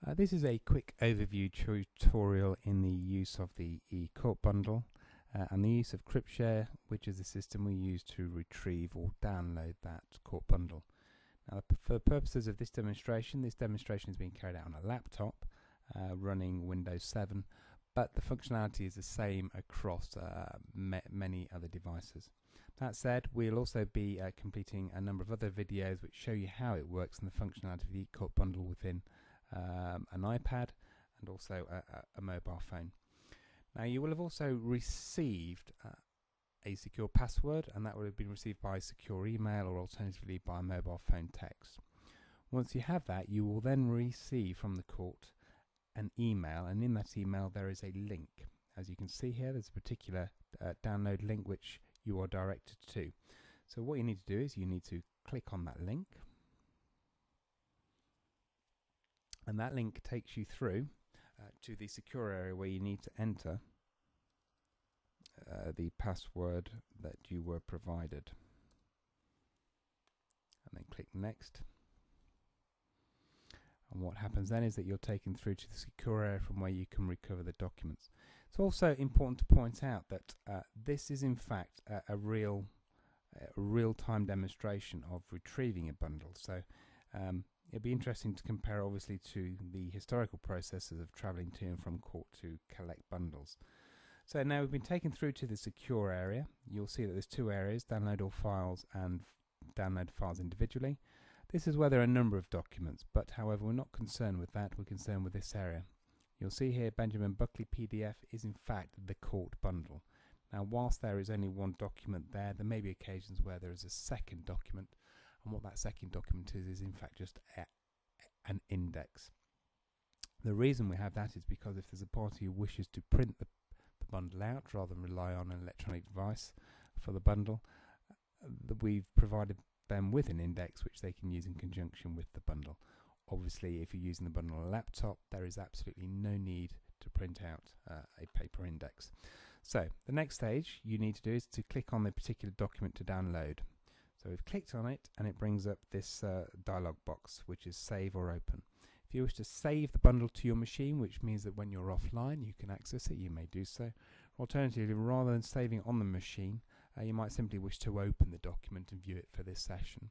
This is a quick overview tutorial in the use of the eCourt bundle and the use of CryptShare, which is the system we use to retrieve or download that Court bundle. Now, for the purposes of this demonstration is being carried out on a laptop running Windows 7, but the functionality is the same across many other devices. That said, we'll also be completing a number of other videos which show you how it works and the functionality of the eCourt bundle within an iPad and also a mobile phone. Now, you will have also received a secure password, and that would have been received by a secure email or alternatively by mobile phone text. Once you have that, you will then receive from the court an email, and in that email there is a link. As you can see here, there's a particular download link which you are directed to. So what you need to do is you need to click on that link, and that link takes you through to the secure area where you need to enter the password that you were provided, and then click next. And what happens then is that you're taken through to the secure area from where you can recover the documents. It's also important to point out that this is in fact a real-time demonstration of retrieving a bundle. So it'd be interesting to compare obviously to the historical processes of travelling to and from court to collect bundles. So now we've been taken through to the secure area. You'll see that there's two areas: download all files and download files individually. This is where there are a number of documents, but however we're not concerned with that, we're concerned with this area. You'll see here Benjamin Buckley PDF is in fact the court bundle. Now, whilst there is only one document there may be occasions where there is a second document, and what that second document is in fact just an index. The reason we have that is because if there's a party who wishes to print the bundle out rather than rely on an electronic device for the bundle, we've provided them with an index which they can use in conjunction with the bundle. Obviously, if you're using the bundle on a laptop, there is absolutely no need to print out a paper index. So the next stage you need to do is to click on the particular document to download. So we've clicked on it and it brings up this dialog box which is save or open. If you wish to save the bundle to your machine, which means that when you're offline you can access it, you may do so. Alternatively, rather than saving on the machine, you might simply wish to open the document and view it for this session.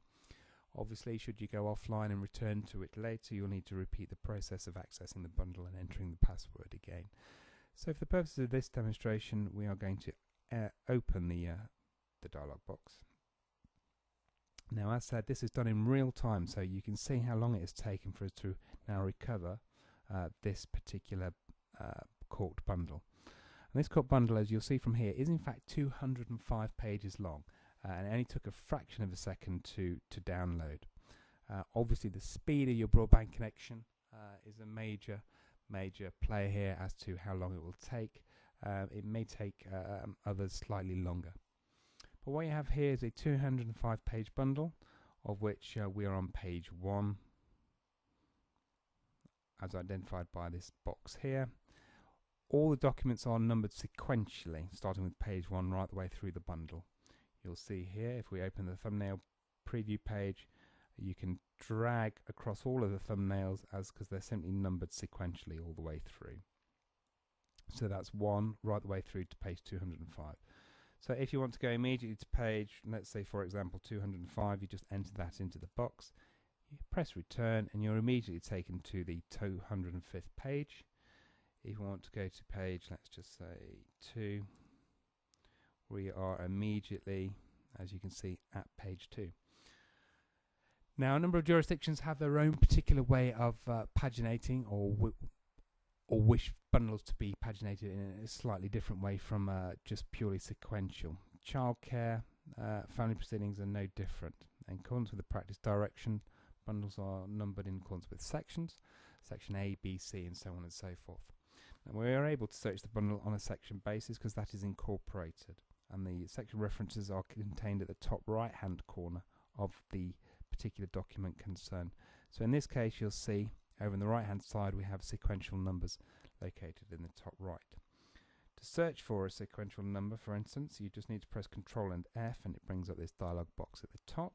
Obviously, should you go offline and return to it later, you'll need to repeat the process of accessing the bundle and entering the password again. So for the purposes of this demonstration, we are going to open the dialog box. Now, as said, this is done in real time, so you can see how long it has taken for us to now recover this particular court bundle. And this court bundle, as you'll see from here, is in fact 205 pages long, and it only took a fraction of a second to download. Obviously, the speed of your broadband connection is a major player here as to how long it will take. It may take others slightly longer. But what you have here is a 205 page bundle, of which we are on page 1, as identified by this box here. All the documents are numbered sequentially, starting with page 1 right the way through the bundle. You'll see here, if we open the thumbnail preview page, you can drag across all of the thumbnails because they're simply numbered sequentially all the way through. So that's 1 right the way through to page 205. So if you want to go immediately to page, let's say for example 205, you just enter that into the box, you press return, and you're immediately taken to the 205th page. If you want to go to page, let's just say 2, we are immediately, as you can see, at page 2. Now, a number of jurisdictions have their own particular way of paginating or wish bundles to be paginated in a slightly different way from just purely sequential. Childcare, family proceedings are no different. In accordance with the practice direction, bundles are numbered in accordance with sections, section A, B, C, and so on and so forth. And we are able to search the bundle on a section basis because that is incorporated, and the section references are contained at the top right hand corner of the particular document concerned. So in this case, you'll see over on the right hand side we have sequential numbers located in the top right. To search for a sequential number, for instance, you just need to press Ctrl and F and it brings up this dialog box at the top.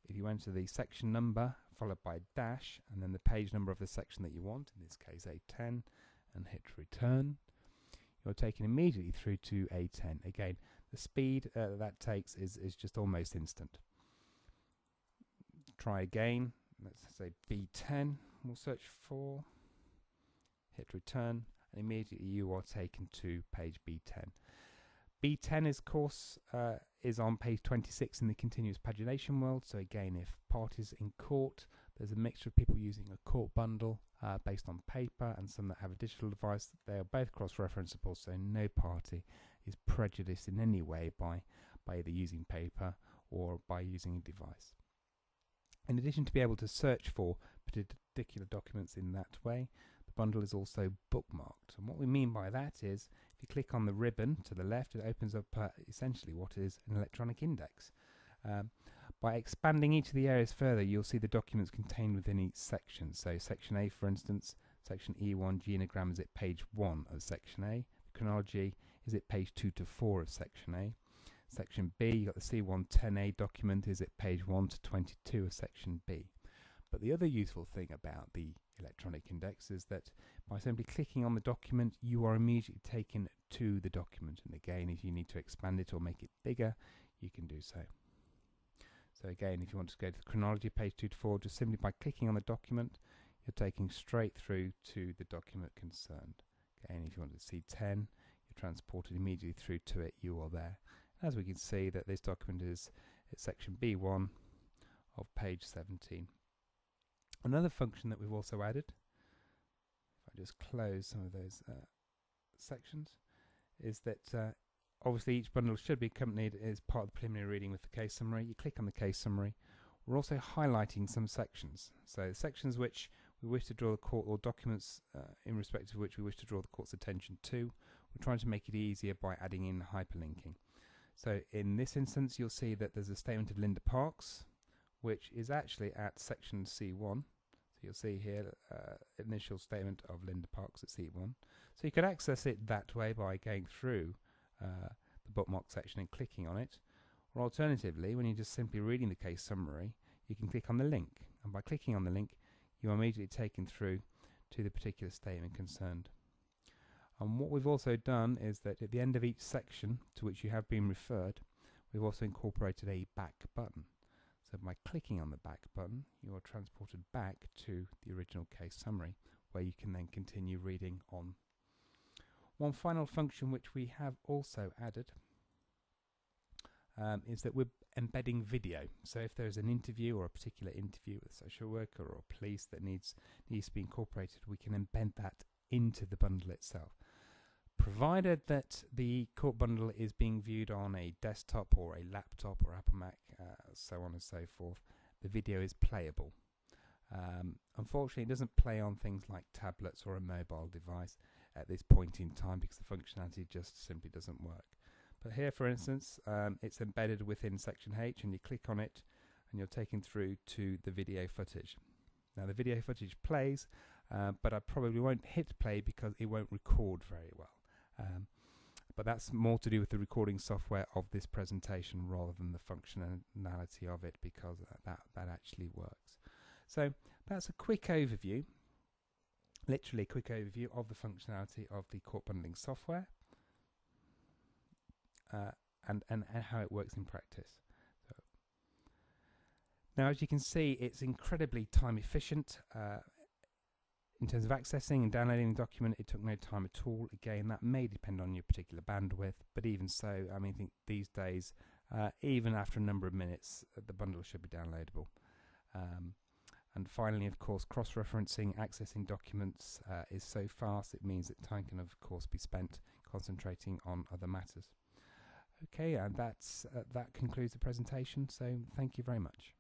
If you enter the section number followed by a dash, and then the page number of the section that you want, in this case A10, and hit return. You're taken immediately through to A10. Again, the speed that takes is just almost instant. Try again. Let's say B10. We'll search for, hit return, and immediately you are taken to page B10. B10 is, of course, is on page 26 in the continuous pagination world. So again, if parties in court, there's a mixture of people using a court bundle based on paper and some that have a digital device. They are both cross-referenceable, so no party is prejudiced in any way by either using paper or by using a device. In addition to be able to search for particular documents in that way, the bundle is also bookmarked. And what we mean by that is, if you click on the ribbon to the left, it opens up essentially what is an electronic index. By expanding each of the areas further, you'll see the documents contained within each section. So section A, for instance, section E1, genogram is at page 1 of section A. The chronology is at page 2 to 4 of section A. Section B, you've got the C110A document is at page 1 to 22 of section B. But the other useful thing about the electronic index is that by simply clicking on the document, you are immediately taken to the document. And again, if you need to expand it or make it bigger, you can do so. So again, if you want to go to the chronology, page 2 to 4, just simply by clicking on the document, you're taking straight through to the document concerned. Again, if you want to see 10, you're transported immediately through to it, you are there. As we can see that this document is at section B1 of page 17. Another function that we've also added, if I just close some of those sections, is that obviously each bundle should be accompanied as part of the preliminary reading with the case summary. You click on the case summary. We're also highlighting some sections. So sections which we wish to draw the court, or documents in respect of which we wish to draw the court's attention to. We're trying to make it easier by adding in hyperlinking. So in this instance, you'll see that there's a statement of Linda Parks, which is actually at section C1. So you'll see here initial statement of Linda Parks at C1. So you can access it that way by going through the bookmark section and clicking on it. Or alternatively, when you're just simply reading the case summary, you can click on the link. And by clicking on the link, you are immediately taken through to the particular statement concerned. And what we've also done is that at the end of each section to which you have been referred, we've also incorporated a back button. So by clicking on the back button, you are transported back to the original case summary, where you can then continue reading on. One final function which we have also added is that we're embedding video. So if there's an interview or a particular interview with a social worker or police that needs to be incorporated, we can embed that into the bundle itself. Provided that the court bundle is being viewed on a desktop or a laptop or Apple Mac, so on and so forth, the video is playable. Unfortunately, it doesn't play on things like tablets or a mobile device at this point in time because the functionality just simply doesn't work. But here, for instance, it's embedded within section H, and you click on it and you're taken through to the video footage. Now the video footage plays, but I probably won't hit play because it won't record very well. But that's more to do with the recording software of this presentation rather than the functionality of it, because that actually works. So that's a quick overview, literally a quick overview of the functionality of the court bundling software and how it works in practice. So now, as you can see, it's incredibly time efficient. In terms of accessing and downloading the document, it took no time at all. Again, that may depend on your particular bandwidth, but even so, I mean, I think these days, even after a number of minutes, the bundle should be downloadable. And finally, of course, cross-referencing, accessing documents is so fast, it means that time can, of course, be spent concentrating on other matters. Okay, and that concludes the presentation, so thank you very much.